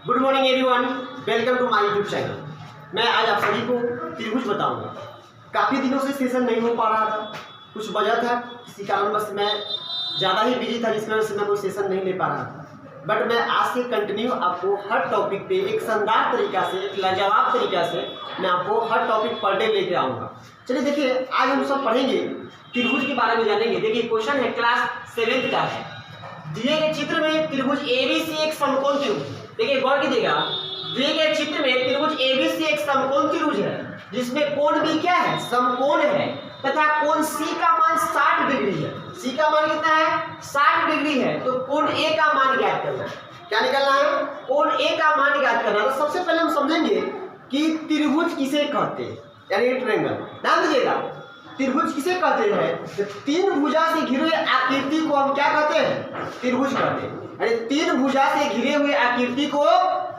Good morning everyone, welcome to my YouTube channel. मैं आज आप सभी को त्रिभुज बताऊंगा। काफ़ी दिनों से सेशन नहीं हो पा रहा था, कुछ वजह था, किसी कारणवश मैं ज़्यादा ही बिजी था, जिसकी वजह से मैं कोई सेशन नहीं ले पा रहा था। बट मैं आज से कंटिन्यू आपको हर टॉपिक पे एक शानदार तरीका से, एक लाजवाब तरीका से मैं आपको हर टॉपिक पर डे लेके आऊँगा। चलिए देखिए, आज हम सब पढ़ेंगे, त्रिभुज के बारे में जानेंगे। देखिए क्वेश्चन है क्लास 7th का है। दिए गए चित्र में त्रिभुज ABC एक समकोण त्रिभुज। देखिए गौर कीजिएगा, दिए गए चित्र में त्रिभुज ABC एक समकोण त्रिभुज है जिसमें कोण भी क्या है, समकोण है, तथा कोण C का मान 60 डिग्री है। C का मान कितना है, 60 डिग्री है। तो कोण A का मान ज्ञात करना है। क्या निकलना है, कोण A का मान ज्ञात करना है। तो सबसे पहले हम समझेंगे कि त्रिभुज किसे कहते हैं, यानी ट्रायंगल। ध्यान दीजिएगा, त्रिभुज किसे कहते हैं, तीन भुजा से घिरे हुए आकृति को हम क्या कहते हैं, त्रिभुज कहते हैं। यानी तीन भुजा से घिरे हुए आकृति को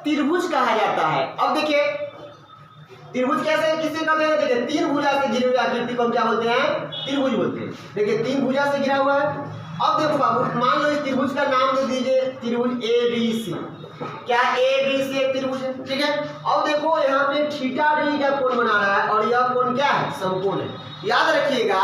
त्रिभुज कहा जाता है। अब देखिए त्रिभुज कैसे किसे कहते हैं, देखिए तीन भुजा से घिरे हुए आकृति को हम क्या बोलते हैं, त्रिभुज बोलते हैं। देखिए तीन भुजा से घिरा हुआ है। अब देखो बाबू, मान लो इस त्रिभुज का नाम दे दीजिए त्रिभुज ABC। क्या ABC एक त्रिभुज है, ठीक है। अब देखो यहाँ पे थीटा डिग्री का कोण बना रहा है और यह कोण क्या है, समकोण है। याद रखिएगा,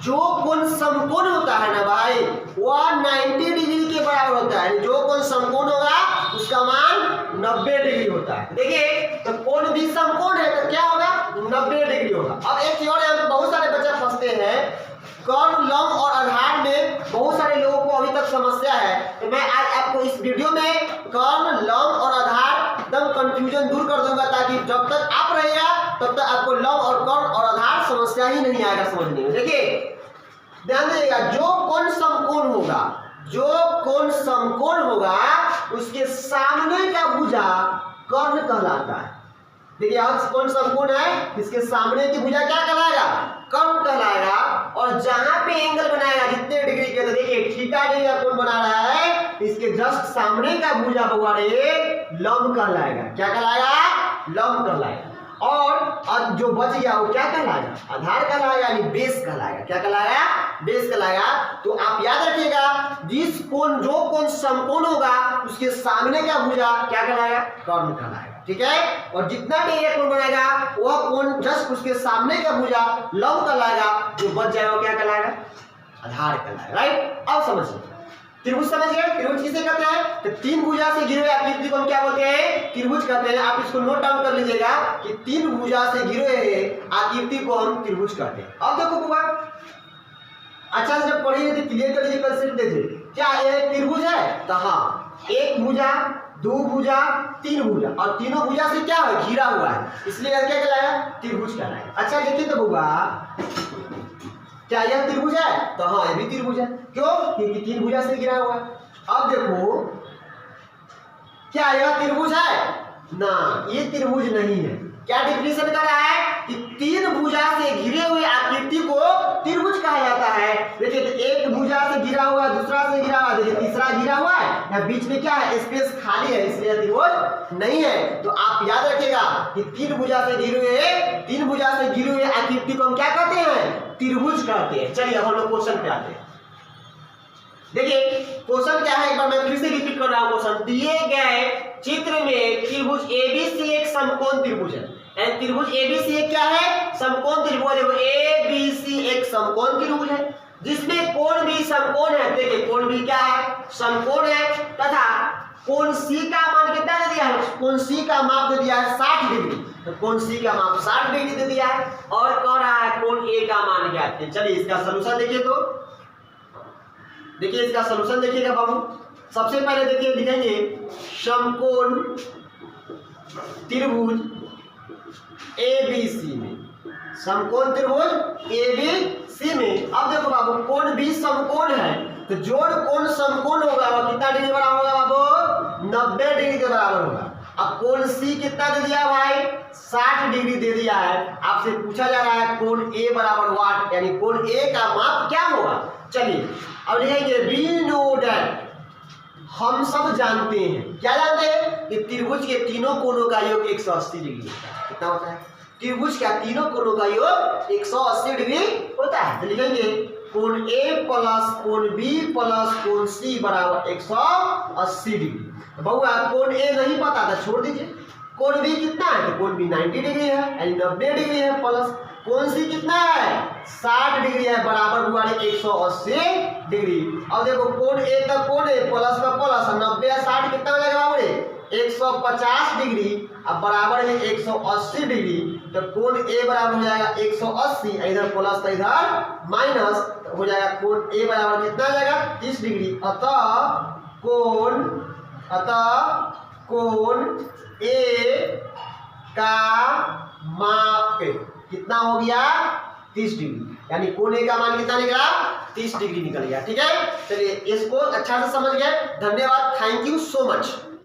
जो कोण समकोण होता है ना भाई, वह 90 डिग्री के बराबर होता है। जो कोण समकोण होगा उसका मान 90 डिग्री होता है। देखिए तो कोण भी समकोण है तो क्या होगा, 90 डिग्री होगा। अब एक चीज और, यहाँ पे बहुत सारे बच्चे फंसते हैं, कर्ण, लंब और आधार में बहुत सारे लोगों को अभी तक समस्या है। तो मैं आज आपको इस वीडियो में कर्ण, लंब और आधार एकदम कंफ्यूजन दूर कर दूंगा, ताकि जब तक आप रहेगा तब तक आपको लंब और कर्ण और आधार समस्या ही नहीं आएगा समझने में। देखिए ध्यान दीजिएगा, जो कोण समकोण होगा, जो कोण समकोण होगा उसके सामने का भुजा कर्ण कहलाता है। देखिए आज कोण समकोण है, इसके सामने की भुजा क्या कहलाएगा, कर्ण कहलाएगा। और जहां पे एंगल बनाएगा जितने डिग्री के, तो देखिए थीटा डिग्री का कोण बना रहा है, इसके जस्ट सामने का भुजा बउआ लंब कहलाएगा। क्या कहलाएगा, लंब कहलाएगा। और जो बच गया वो क्या कहलाएगा, आधार कहलाएगा, यानी बेस कहलाएगा। क्या कहलाएगा, बेस कहलाएगा। तो आप याद रखिएगा, जिस कोण, जो कोण समकोण होगा उसके सामने का भुजा क्या कहलाएगा, कर्ण कहलाएगा, ठीक है। और जितना भी ये कोण बनाएगा वह कोण जस्ट उसके सामने का भुजा लंब कहलाएगा। जो बच जाएगा वो क्या कहलाएगा, आधार कहलाएगा। राइट, अब समझिए त्रिभुज समझ गए। त्रिभुज किसे कहते हैं, तो तीन भुजा से घिरे हुए आकृति को हम क्या बोलते हैं, त्रिभुज कहते हैं। आप इसको नोट डाउन कर लीजिएगा कि तीन भुजा से घिरे हुए आकृति को हम त्रिभुज कहते हैं। अब देखो बुआ, अच्छा से जब पढ़िए तो क्लियर कर लीजिए, कंसेप्ट देखिए। क्या यह त्रिभुज है, तो हाँ, एक भुजा, दो भुजा, तीन भुजा, और तीनों भुजा से क्या है, घिरा हुआ है, इसलिए क्या कहलाएगा, त्रिभुज कहलाएगा। अच्छा देखिए तो बुआ, क्या यह त्रिभुज है, तो हाँ ये भी त्रिभुज है। क्यों, क्योंकि तीन भुजा से घिरा हुआ है। अब देखो, क्या यह त्रिभुज है ना, ये त्रिभुज नहीं है। क्या डिफिनेशन कर रहा है कि तीन भुजा से घिरे हुए आकृति को त्रिभुज कहा जाता है। देखिए एक भुजा से घिरा हुआ है, दूसरा से घिरा हुआ है, देखिए तीसरा घिरा हुआ है, यहाँ बीच में क्या है, स्पेस खाली है, इसलिए त्रिभुज नहीं है। तो आप याद रखिएगा कि तीन भुजा से घिरे हुए आकृति को हम क्या कहते हैं, त्रिभुज कहते हैं। चलिए अब हम लोग क्वेश्चन पे आते हैं। देखिए क्वेश्चन क्या है, एक बार मैं फिर से रिपीट कर रहा हूं क्वेश्चन। दिए गए चित्र में त्रिभुज ABC एक समकोण त्रिभुज है। त्रिभुज ABC एक क्या है, समकोण त्रिभुज। देखो ABC एक समकोण त्रिभुज है जिसमें कोण भी समकोण है। देखिए कोण भी क्या है, समकोण है, तथा कोण C का मान कितना दे दिया है, कोण C का माप दे दिया है 60 डिग्री। तो कोण C का माप 60 डिग्री दे दिया है और कह रहा है कोण A का मान ज्ञात है। चलिए इसका सलूशन देखिए। तो देखिए इसका सलूशन देखिएगा बाबू। सबसे पहले देखिए लिखेंगे समकोण त्रिभुज ABC में, समकोण त्रिभुज ABC में। अब देखो बाबू, कोण भी समकोण है, तो जोड़ कोण समकोण होगा वो कितना डिग्री बराबर होगा बाबू, 90 डिग्री के बराबर होगा। अब कोण C कितना दे दिया भाई, 60 डिग्री दे दिया है। आपसे पूछा जा रहा है कोण A बराबर वाट, यानी कोण A का माप क्या होगा। चलिए अब लिखेंगे वी नो दैट, हम सब जानते हैं। क्या जानते हैं कि त्रिभुज के तीनों कोणों का योग 180 डिग्री होता है। कितना होता है, त्रिभुज का तीनों कोणों का योग 180 डिग्री होता है। तो लिखेंगे कोण ए प्लस कोण बी प्लस कोण सी बराबर 180 डिग्री। तो बहुआ कोण ए नहीं पता था, छोड़ दीजिए। कोण बी कितना है, तो कोण बी 90 डिग्री है यानी 90 डिग्री है, प्लस कोण सी कितना है 60 डिग्री है बराबर हुआ 180 डिग्री। अब देखो कोण ए का कोण ए प्लस का प्लस 90 या 60 कितना हो जाएगा बाबू 150 डिग्री, अब बराबर में 180 डिग्री। तो कोण ए बराबर हो जाएगा 180, इधर प्लस तो इधर माइनस हो जाएगा। कोण ए बराबर कितना आ जाएगा 30 डिग्री। अतः कोण ए का माप कितना हो गया 30 डिग्री, यानी कोण ए का मान कितना निकला 30 डिग्री निकल गया। ठीक है, चलिए इसको अच्छा से समझ गए। धन्यवाद, थैंक यू सो मच।